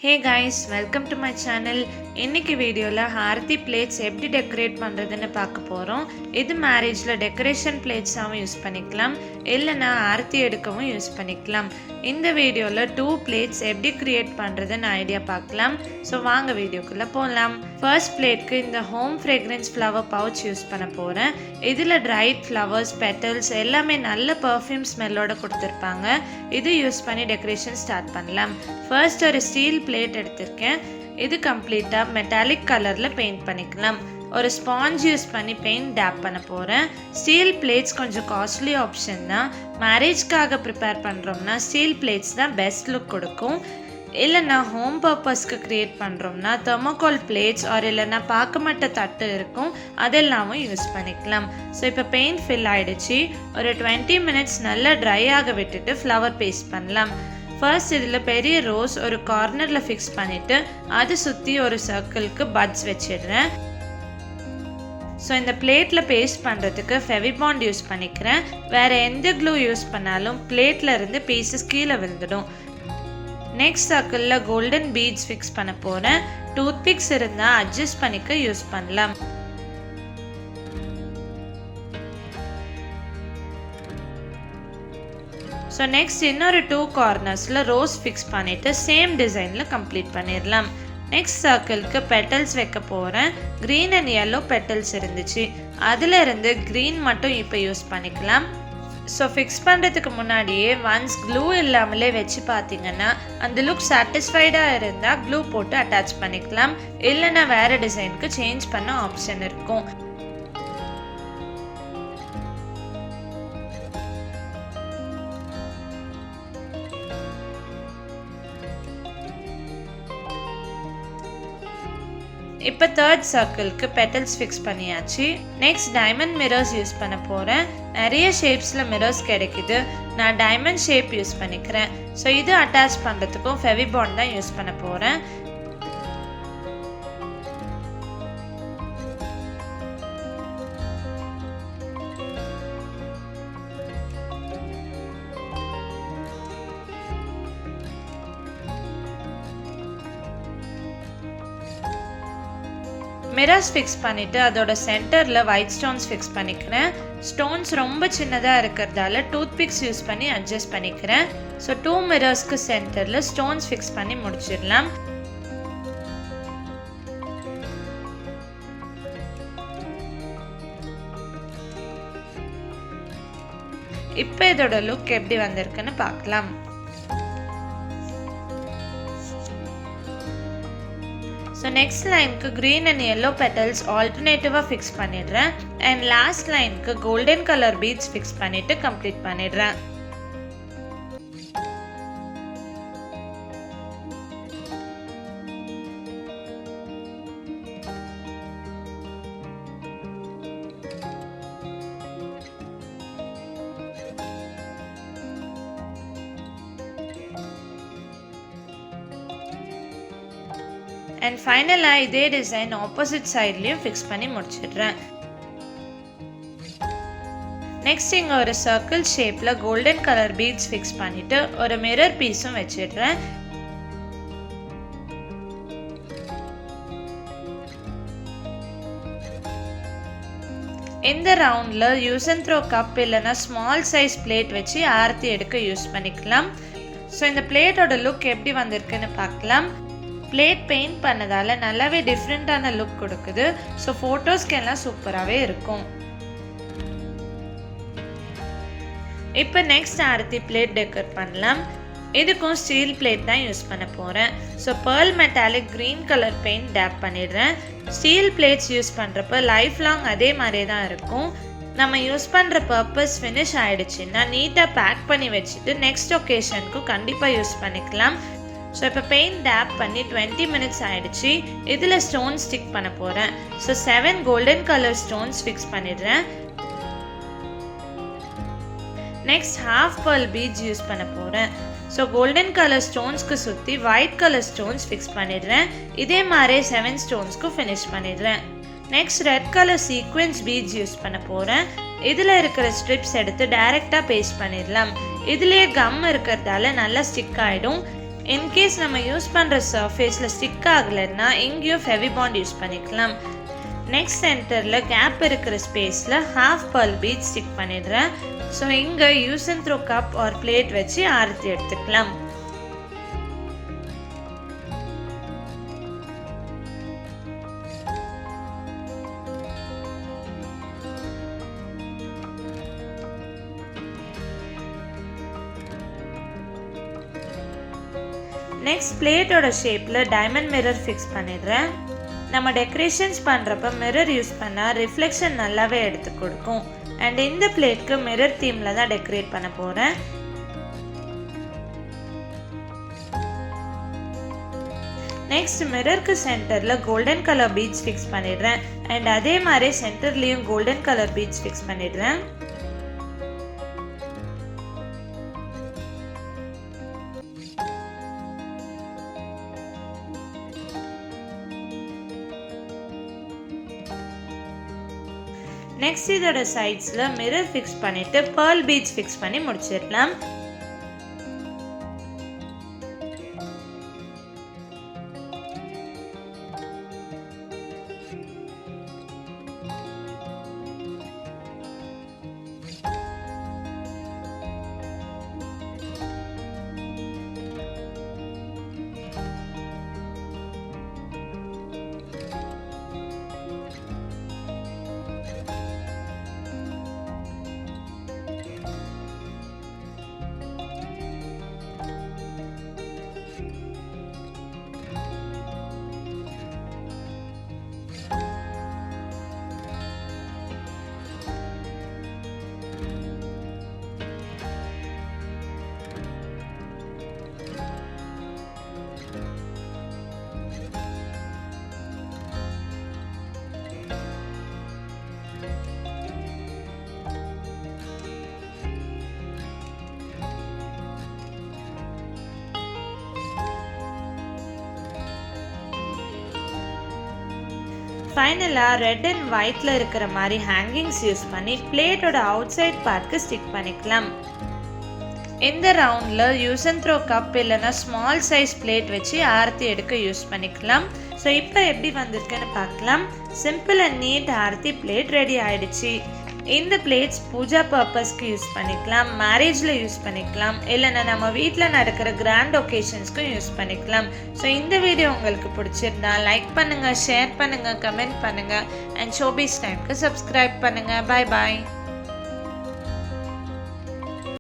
Hey guys, welcome to my channel. இன்னைக்கு வீடியோல aarti plates எப்படி டெக்கரேட் பண்றதுன்னு பார்க்க போறோம். இது மேரேஜ்ல டெக்கரேஷன் பிளேட்ஸாவும் யூஸ் பண்ணிக்கலாம், இல்லனா ஆரத்தி எடுக்கவும் யூஸ் பண்ணிக்கலாம். இந்த வீடியோல 2 பிளேட்ஸ் எப்படி கிரியேட் பண்றதுன்னு ஐடியா பார்க்கலாம். சோ வாங்க வீடியோக்குள்ள போலாம். ஃபர்ஸ்ட் பிளேட்க்கு இந்த home fragrance flower pouch use பண்ண போறேன். இதுல dried flowers, petals எல்லாமே நல்ல பெர்ஃப்யூம் ஸ்மெல்லோட கொடுத்திருப்பாங்க. இது யூஸ் பண்ணி டெக்கரேஷன் ஸ்டார்ட் பண்ணலாம். ஃபர்ஸ்ட் ஒரு ஸ்டீல் பிளேட் எடுத்துர்க்கேன். இது கம்ப்ளீட்டா மெட்டாலிக் கலர்ல பெயிண்ட் பண்ணிக்கலாம். ஒரு ஸ்பாஞ்ச் யூஸ் பண்ணி பெயிண்ட் டேப் பண்ண போறேன். ஸ்டீல் பிளேட்ஸ் கொஞ்சம் காஸ்ட்லி ஆப்ஷன் தான். மேரேஜ்க்காக ப்ரிப்பேர் பண்றோம்னா ஸ்டீல் பிளேட்ஸ் தான் பெஸ்ட் லுக் கொடுக்கும். இல்லைன்னா ஹோம் பர்பஸ்க்கு கிரியேட் பண்ணுறோம்னா தெர்மோகால் பிளேட்ஸ் ஆர் இல்லைன்னா பாக்கமட்ட தட்டு இருக்கும், அதெல்லாமும் யூஸ் பண்ணிக்கலாம். ஸோ இப்போ பெயிண்ட் ஃபில் ஆகிடுச்சு. ஒரு 20 மினிட்ஸ் நல்லா ட்ரை ஆக விட்டுட்டு ஃப்ளவர் பேஸ்ட் பண்ணலாம். ஃபர்ஸ்ட் இதில் பெரிய ரோஸ் ஒரு கார்னரில் ஃபிக்ஸ் பண்ணிவிட்டு அது சுற்றி ஒரு சர்க்கிளுக்கு பட்ஸ் வச்சிடுறேன். ஸோ இந்த பிளேட்டில் பேஸ்ட் பண்ணுறதுக்கு ஃபெவிபாண்ட் யூஸ் பண்ணிக்கிறேன். வேறு எந்த க்ளூ யூஸ் பண்ணாலும் பிளேட்டில் இருந்து பீசஸ் கீழே விழுந்துடும். நெக்ஸ்ட் சர்க்கிளில் கோல்டன் பீட்ஸ் ஃபிக்ஸ் பண்ண போகிறேன். டூத்பிக்ஸ் இருந்தால் அட்ஜஸ்ட் பண்ணிக்க யூஸ் பண்ணலாம். ஸோ நெக்ஸ்ட் இன்னொரு 2 கார்னர்ஸில் ரோஸ் ஃபிக்ஸ் பண்ணிவிட்டு சேம் டிசைனில் கம்ப்ளீட் பண்ணிடலாம். நெக்ஸ்ட் சர்க்கிளுக்கு பெட்டல்ஸ் வைக்க போகிறேன். க்ரீன் அண்ட் yellow பெட்டல்ஸ் இருந்துச்சு, அதில் இருந்து க்ரீன் மட்டும் இப்போ யூஸ் பண்ணிக்கலாம். ஸோ ஃபிக்ஸ் பண்ணுறதுக்கு முன்னாடியே ஒன்ஸ் க்ளூ இல்லாமலே வச்சு பார்த்தீங்கன்னா அந்த லுக் சாட்டிஸ்ஃபைடாக இருந்தால் க்ளூ போட்டு அட்டாச் பண்ணிக்கலாம், இல்லைன்னா வேறு டிசைனுக்கு சேஞ்ச் பண்ண ஆப்ஷன் இருக்கும். இப்போ தேர்ட் சர்க்கிளுக்கு பெட்டல்ஸ் ஃபிக்ஸ் பண்ணியாச்சு. நெக்ஸ்ட் டைமண்ட் மிரர்ஸ் யூஸ் பண்ண போகிறேன். நிறைய ஷேப்ஸில் மிரர்ஸ் கிடைக்குது, நான் டைமண்ட் ஷேப் யூஸ் பண்ணிக்கிறேன். ஸோ இது அட்டாச் பண்ணுறதுக்கும் ஃபெவிபாண்ட் தான் யூஸ் பண்ண போகிறேன். மிரர்ஸ் ஃபிக்ஸ் பண்ணிவிட்டு அதோட சென்டரில் ஒயிட் ஸ்டோன்ஸ் ஃபிக்ஸ் பண்ணிக்கிறேன். ஸ்டோன்ஸ் ரொம்ப சின்னதாக இருக்கிறதால டூத்பிக்ஸ் யூஸ் பண்ணி அட்ஜஸ்ட் பண்ணிக்கிறேன். ஸோ 2 மிரர்ஸ்க்கு சென்டரில் ஸ்டோன்ஸ் ஃபிக்ஸ் பண்ணி முடிச்சிடலாம். இப்போ இதோட லுக் எப்படி வந்திருக்குன்னு பார்க்கலாம். ஸோ நெக்ஸ்ட் லைனுக்கு க்ரீன் அண்ட் yellow பெட்டல்ஸ் ஆல்டர்னேட்டிவாக ஃபிக்ஸ் பண்ணிடுறேன். அண்ட் லாஸ்ட் லைனுக்கு கோல்டன் கலர் பீட்ஸ் ஃபிக்ஸ் பண்ணிவிட்டு கம்ப்ளீட் பண்ணிடுறேன். அண்ட் ஃபைனலாக இதே டிசைன் ஆப்போசிட் சைட்லேயும் ஃபிக்ஸ் பண்ணி முடிச்சிடுறேன். நெக்ஸ்ட் இங்கே ஒரு சர்க்கிள் ஷேப்பில் கோல்டன் கலர் பீட்ஸ் ஃபிக்ஸ் பண்ணிவிட்டு ஒரு மிரர் பீஸும் வச்சிடுறேன். இந்த ரவுண்டில் யூஸ் அண்ட் த்ரோ கப் இல்லைனா ஸ்மால் சைஸ் பிளேட் வச்சு ஆரத்தி எடுக்க யூஸ் பண்ணிக்கலாம். ஸோ இந்த பிளேட்டோட லுக் எப்படி வந்திருக்குன்னு பார்க்கலாம். பிளேட் பெயிண்ட் பண்ணதால நல்லாவே டிஃப்ரெண்ட்டான லுக் கொடுக்குது. ஸோ ஃபோட்டோஸ்க்கெல்லாம் சூப்பராகவே இருக்கும். இப்போ நெக்ஸ்ட் ஆரத்தி பிளேட் டெக்கர் பண்ணலாம். இதுக்கும் ஸ்டீல் பிளேட் தான் யூஸ் பண்ண போகிறேன். So pearl metallic green colour paint tape பண்ணிடுறேன். ஸ்டீல் பிளேட்ஸ் யூஸ் பண்ணுறப்ப லைஃப் லாங் அதே மாதிரியே தான் இருக்கும். நம்ம யூஸ் பண்ணுற பர்பஸ் ஃபினிஷ் ஆகிடுச்சுன்னா நீட்டாக பேக் பண்ணி வச்சுட்டு நெக்ஸ்ட் ஒகேஷனுக்கு கண்டிப்பாக யூஸ் பண்ணிக்கலாம். ஸோ இப்போ பெயிண்ட் டேப் பண்ணி 20 மினிட்ஸ் ஆகிடுச்சு. இதில் ஸ்டோன் ஸ்டிக் பண்ண போகிறேன். So 7 golden colour stones fix பண்ணிடுறேன். Next half pearl beads use பண்ண போகிறேன். ஸோ கோல்டன் கலர் ஸ்டோன்ஸ்க்கு சுற்றி ஒயிட் கலர் ஸ்டோன்ஸ் ஃபிக்ஸ் பண்ணிடுறேன். இதே மாதிரி 7 ஸ்டோன்ஸ்க்கு ஃபினிஷ் பண்ணிடுறேன். Next red colour sequence beads use பண்ண போகிறேன். இதில் இருக்கிற ஸ்ட்ரிப்ஸ் எடுத்து டைரெக்டாக பேஸ்ட் பண்ணிடலாம். இதுலேயே கம் இருக்கிறதால நல்லா ஸ்டிக் ஆகிடும். இன்கேஸ் நம்ம யூஸ் பண்ணுற சர்ஃபேஸில் ஸ்டிக் ஆகலைன்னா இங்கேயும் ஃபெவிபாண்ட் யூஸ் பண்ணிக்கலாம். நெக்ஸ்ட் சென்டரில் கேப் இருக்கிற ஸ்பேஸில் ஹாஃப் pearl beads ஸ்டிக் பண்ணிடுறேன். ஸோ இங்கே use and throw cup R plate வச்சு ஆரத்தி எடுத்துக்கலாம். நெக்ஸ்ட் பிளேட்டோட ஷேப்பில் டைமண்ட் மிரர் ஃபிக்ஸ் பண்ணிடுறேன். நம்ம டெக்கரேஷன்ஸ் பண்ணுறப்ப மிரர் யூஸ் பண்ணால் ரிஃப்ளெக்ஷன் நல்லாவே எடுத்து கொடுக்கும். அண்ட் இந்த பிளேட்க்கு மிரர் தீமில் தான் டெக்கரேட் பண்ண போகிறேன். நெக்ஸ்ட் மிரருக்கு சென்டரில் கோல்டன் கலர் பீட்ஸ் ஃபிக்ஸ் பண்ணிடுறேன். அண்ட் அதே மாதிரி சென்டர்லேயும் கோல்டன் கலர் பீட்ஸ் ஃபிக்ஸ் பண்ணிடுறேன். நெக்ஸ்ட் இதோட சைட்ஸில் மிரர் ஃபிக்ஸ் பண்ணிவிட்டு pearl beads ஃபிக்ஸ் பண்ணி முடிச்சிடலாம். ஃபைனலாக ரெட் அண்ட் ஒயிட்டில் இருக்கிற மாதிரி ஹேங்கிங்ஸ் யூஸ் பண்ணி பிளேட்டோட அவுட் சைட் பார்ட்க்கு ஸ்டிக் பண்ணிக்கலாம். இந்த ரவுண்டில் யூஸ் அண்ட் த்ரோ கப் இல்லைன்னா ஸ்மால் சைஸ் பிளேட் வச்சு ஆரத்தி எடுக்க யூஸ் பண்ணிக்கலாம். ஸோ இப்போ எப்படி வந்திருக்குன்னு பார்க்கலாம். Simple and neat aarti plate ready ஆயிடுச்சு. இந்த பிளேட்ஸ் பூஜா பர்பஸ்க்கு யூஸ் பண்ணிக்கலாம், மேரேஜில் யூஸ் பண்ணிக்கலாம், இல்லைன்னா நம்ம வீட்டில் நடக்கிற கிராண்ட் ஒகேஷன்ஸ்க்கும் யூஸ் பண்ணிக்கலாம். ஸோ இந்த வீடியோ உங்களுக்கு பிடிச்சிருந்தா லைக் பண்ணுங்கள், ஷேர் பண்ணுங்கள், கமெண்ட் பண்ணுங்கள் அண்ட் ஷோபீஸ் டைம்க்கு சப்ஸ்கிரைப் பண்ணுங்கள். பாய் பாய்.